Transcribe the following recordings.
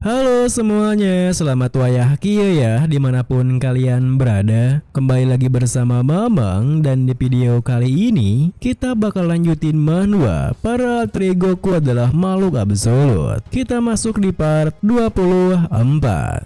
Halo semuanya, selamat wayah kia ya dimanapun kalian berada. Kembali lagi bersama Mamang, dan di video kali ini kita bakal lanjutin manhwa para alter egoku adalah makhluk absolut. Kita masuk di part 24.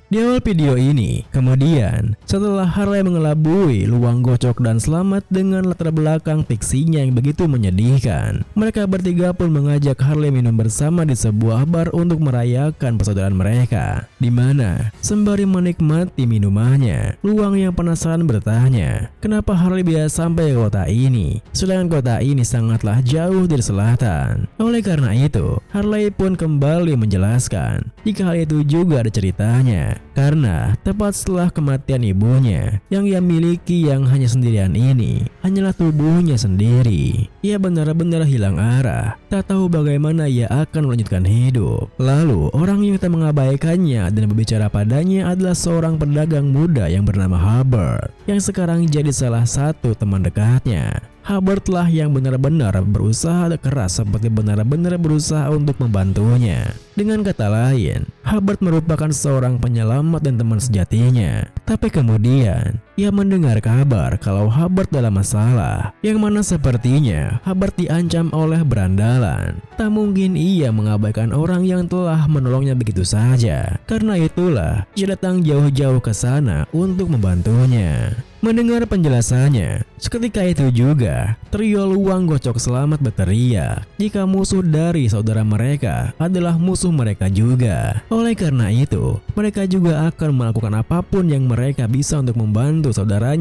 Di awal video ini, kemudian setelah Harley mengelabui Luang Gocok dan Selamat dengan latar belakang fiksinya yang begitu menyedihkan, mereka bertiga pun mengajak Harley minum bersama di sebuah bar untuk merayakan persaudaraan mereka, di mana sembari menikmati minumannya, Luang yang penasaran bertanya, kenapa Harley bisa sampai ke kota ini, sedangkan kota ini sangatlah jauh dari selatan. Oleh karena itu, Harley pun kembali menjelaskan jika hal itu juga ada ceritanya, karena tepat setelah kematian ibunya, yang ia miliki yang hanya sendirian ini hanyalah tubuhnya sendiri. Ia benar-benar hilang arah, tak tahu bagaimana ia akan melanjutkan hidup. Lalu orang yang tak mengabaikannya dan berbicara padanya adalah seorang pedagang muda yang bernama Hubbard, yang sekarang jadi salah satu teman dekatnya. Hubbard lah yang benar-benar berusaha keras, seperti benar-benar berusaha untuk membantunya. Dengan kata lain, Hubbard merupakan seorang penyelamat dan teman sejatinya. Tapi kemudian, ia mendengar kabar kalau Hubbard dalam masalah, yang mana sepertinya Hubbard diancam oleh berandalan. Tak mungkin ia mengabaikan orang yang telah menolongnya begitu saja. Karena itulah, ia datang jauh-jauh ke sana untuk membantunya. Mendengar penjelasannya, seketika itu juga trio Luang Gocok Selamat berteriak jika musuh dari saudara mereka adalah musuh mereka juga. Oleh karena itu, mereka juga akan melakukan apapun yang mereka bisa untuk membantu saudara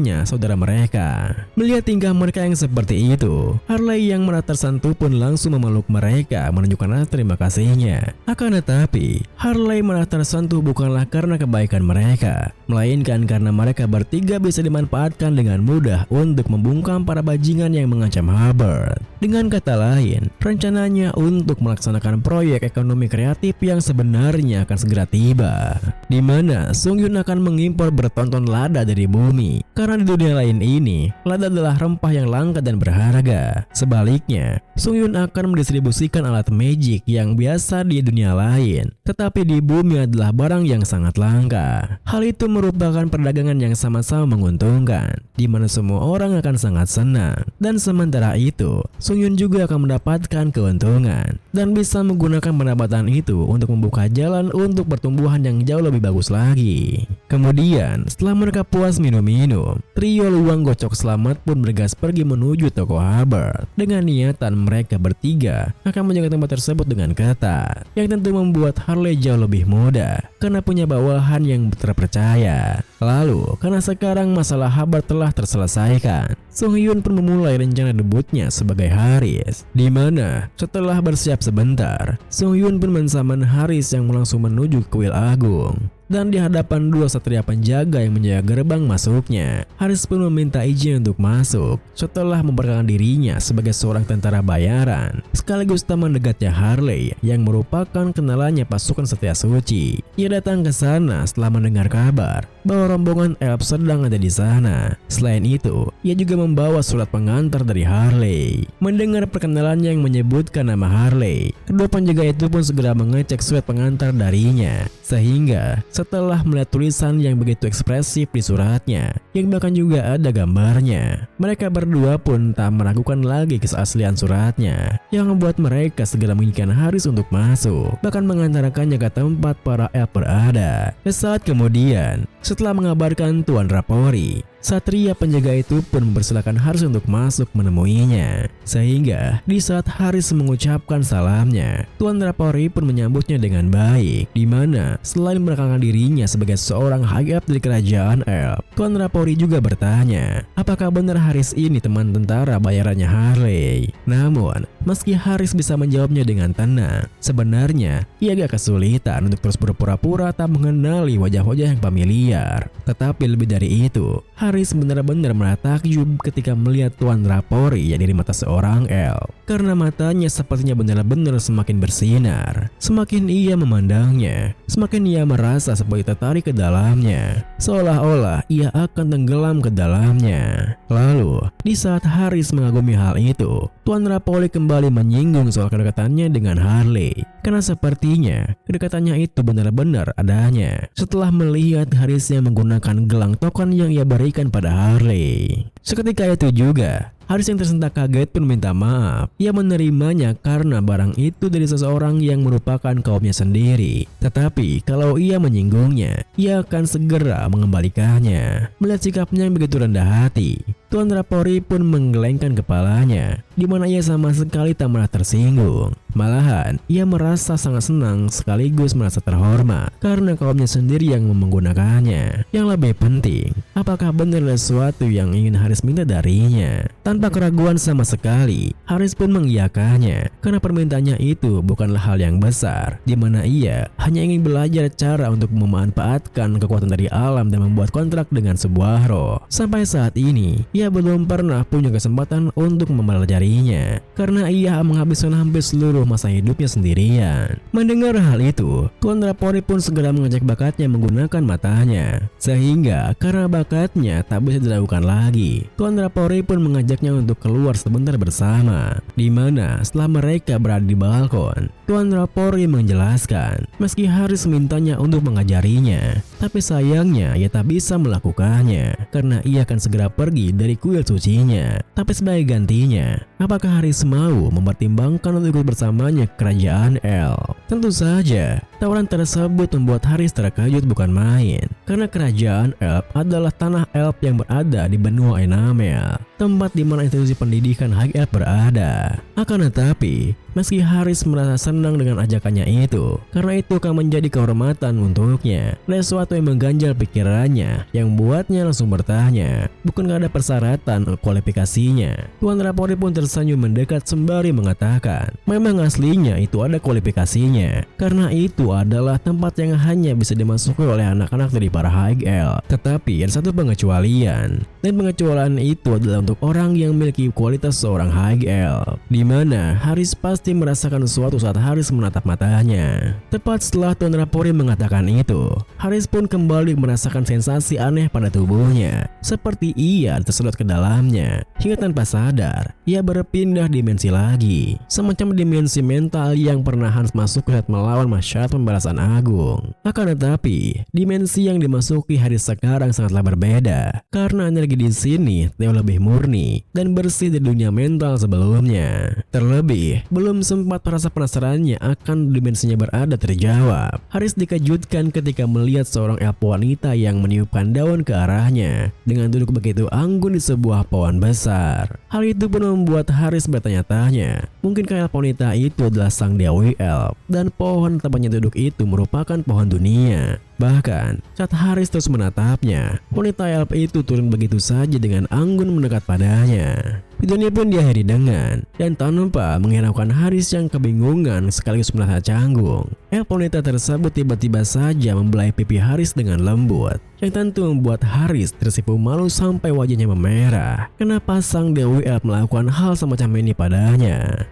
mereka. Melihat tingkah mereka yang seperti itu, Harley yang merasa tersentuh pun langsung memeluk mereka menunjukkan terima kasihnya. Akan tetapi, Harley merasa tersentuh bukanlah karena kebaikan mereka, melainkan karena mereka bertiga bisa dimanfaatkan dengan mudah untuk membungkam para bajingan yang mengancam Hubbard. Dengan kata lain, rencananya untuk melaksanakan proyek ekonomi kreatif yang sebenarnya akan segera tiba, di mana Sung Yun akan mengimpor bertonton lada dari bumi. Karena di dunia lain ini, lada adalah rempah yang langka dan berharga. Sebaliknya, Sung Yun akan mendistribusikan alat magic yang biasa di dunia lain, tetapi di bumi adalah barang yang sangat langka. Hal itu merupakan perdagangan yang sama-sama menguntungkan, di mana semua orang akan sangat senang. Dan sementara itu, Sung Yun juga akan mendapatkan keuntungan dan bisa menggunakan pendapatan itu untuk membuka jalan untuk pertumbuhan yang jauh lebih bagus lagi. Kemudian, setelah mereka puas minum-minum, trio Luang Gocok Selamat pun bergegas pergi menuju toko Hubbard dengan niatan mereka bertiga akan menjaga tempat tersebut dengan ketat, yang tentu membuat Harley jauh lebih mudah karena punya bawahan yang terpercaya. Lalu, karena sekarang masalah Hubbard telah terselesaikan, Sung Yun pun memulai rencana debutnya sebagai Haris, di mana setelah bersiap sebentar, Sung Yun pun mensaman Haris yang langsung menuju ke kuil agung. Dan di hadapan dua satria penjaga yang menjaga gerbang masuknya, Haris pun meminta izin untuk masuk setelah memperkenalkan dirinya sebagai seorang tentara bayaran, sekaligus teman dekatnya Harley yang merupakan kenalannya pasukan Setia Suci. Ia datang ke sana setelah mendengar kabar bahwa rombongan elf sedang ada di sana. Selain itu, ia juga membawa surat pengantar dari Harley. Mendengar perkenalannya yang menyebutkan nama Harley, kedua penjaga itu pun segera mengecek surat pengantar darinya, sehingga setelah melihat tulisan yang begitu ekspresif di suratnya, yang bahkan juga ada gambarnya, mereka berdua pun tak meragukan lagi keaslian suratnya, yang membuat mereka segera mengizinkan Haris untuk masuk, bahkan mengantarkannya ke tempat para elf berada. Sesaat kemudian, setelah mengabarkan Tuan Rapori, satria penjaga itu pun mempersilahkan Haris untuk masuk menemuinya. Sehingga di saat Haris mengucapkan salamnya, Tuan Rapori pun menyambutnya dengan baik, di mana selain menekankan dirinya sebagai seorang high up dari kerajaan elf, Tuan Rapori juga bertanya, apakah benar Haris ini teman tentara bayarannya Harley? Namun, meski Haris bisa menjawabnya dengan tenang, sebenarnya ia agak kesulitan untuk terus berpura-pura tak mengenali wajah-wajah yang familiar. liar. Tetapi lebih dari itu, Haris benar-benar merasa takjub ketika melihat Tuan Rapori yang dari mata seorang elf. Karena matanya sepertinya benar-benar semakin bersinar. Semakin ia memandangnya, semakin ia merasa seperti tertarik ke dalamnya, seolah-olah ia akan tenggelam ke dalamnya. Lalu, di saat Haris mengagumi hal itu, Tuan Rapoli kembali menyinggung soal kedekatannya dengan Harley. Karena sepertinya kedekatannya itu benar-benar adanya setelah melihat Haris yang menggunakan gelang token yang ia berikan pada Harley. Seketika itu juga, Haris yang tersentak kaget pun minta maaf. Ia menerimanya karena barang itu dari seseorang yang merupakan kaumnya sendiri. Tetapi kalau ia menyinggungnya, ia akan segera mengembalikannya. Melihat sikapnya yang begitu rendah hati, Tuan Rapori pun menggelengkan kepalanya, di mana ia sama sekali tak merasa tersinggung. Malahan, ia merasa sangat senang sekaligus merasa terhormat karena kaumnya sendiri yang menggunakannya. Yang lebih penting, apakah benar ada sesuatu yang ingin Haris minta darinya? Tanpa keraguan sama sekali, Haris pun mengiyakannya karena permintaannya itu bukanlah hal yang besar, di mana ia hanya ingin belajar cara untuk memanfaatkan kekuatan dari alam dan membuat kontrak dengan sebuah roh. Sampai saat ini, ia belum pernah punya kesempatan untuk mempelajarinya karena ia menghabiskan hampir seluruh masa hidupnya sendirian. Mendengar hal itu, Tuan Rapori pun segera mengajak bakatnya menggunakan matanya, sehingga karena bakatnya tak bisa dilakukan lagi, Tuan Rapori pun mengajaknya untuk keluar sebentar bersama. Di mana setelah mereka berada di balkon, Tuan Rapori menjelaskan meski Haris mintanya untuk mengajarinya, tapi sayangnya ia tak bisa melakukannya karena ia akan segera pergi dari kuil sucinya. Tapi sebagai gantinya, apakah Haris mau mempertimbangkan untuk ikut bersamanya ke kerajaan elf? Tentu saja, tawaran tersebut membuat Haris terkejut bukan main, karena kerajaan elf adalah tanah elf yang berada di benua Enamel, tempat di mana institusi pendidikan high elf berada. Akan tetapi, meski Haris merasa senang dengan ajakannya itu, karena itu akan menjadi kehormatan untuknya, ada sesuatu yang mengganjal pikirannya yang membuatnya langsung bertanya, bukankah ada persyaratan kualifikasinya? Tuan Rapori pun tersenyum mendekat sembari mengatakan, memang aslinya itu ada kualifikasinya, karena itu adalah tempat yang hanya bisa dimasuki oleh anak-anak dari para high elf. Tetapi ada satu pengecualian, dan pengecualian itu adalah untuk orang yang memiliki kualitas seorang high elf, di mana Haris pasti merasakan sesuatu saat Haris menatap matanya. Tepat setelah Tuan Rapori mengatakan itu, Haris pun kembali merasakan sensasi aneh pada tubuhnya, seperti ia tersedot ke dalamnya. Hingga tanpa sadar, ia berpindah dimensi lagi, semacam dimensi mental yang pernah Hans masuk saat melawan masyarakat pembalasan agung. Akan tetapi, dimensi yang dimasuki Haris sekarang sangatlah berbeda, karena energi di sini jauh lebih murni dan bersih dari dunia mental sebelumnya. Terlebih, belum sempat rasa penasarannya akan dimensinya berada terjawab, Haris dikejutkan ketika melihat seorang elf wanita yang meniupkan daun ke arahnya dengan duduk begitu anggun di sebuah pohon besar. Hal itu pun membuat Haris bertanya-tanya, mungkinkah elf wanita itu adalah sang dewi elf dan pohon tempatnya duduk itu merupakan pohon dunia. Bahkan, saat Haris terus menatapnya, wanita elf itu turun begitu saja dengan anggun mendekat padanya. Videonya pun diakhiri dengan, dan tanpa menghiraukan Haris yang kebingungan sekaligus merasa canggung, elf wanita tersebut tiba-tiba saja membelai pipi Haris dengan lembut, yang tentu membuat Haris tersipu malu sampai wajahnya memerah. Kenapa sang dewi elf melakukan hal semacam ini padanya?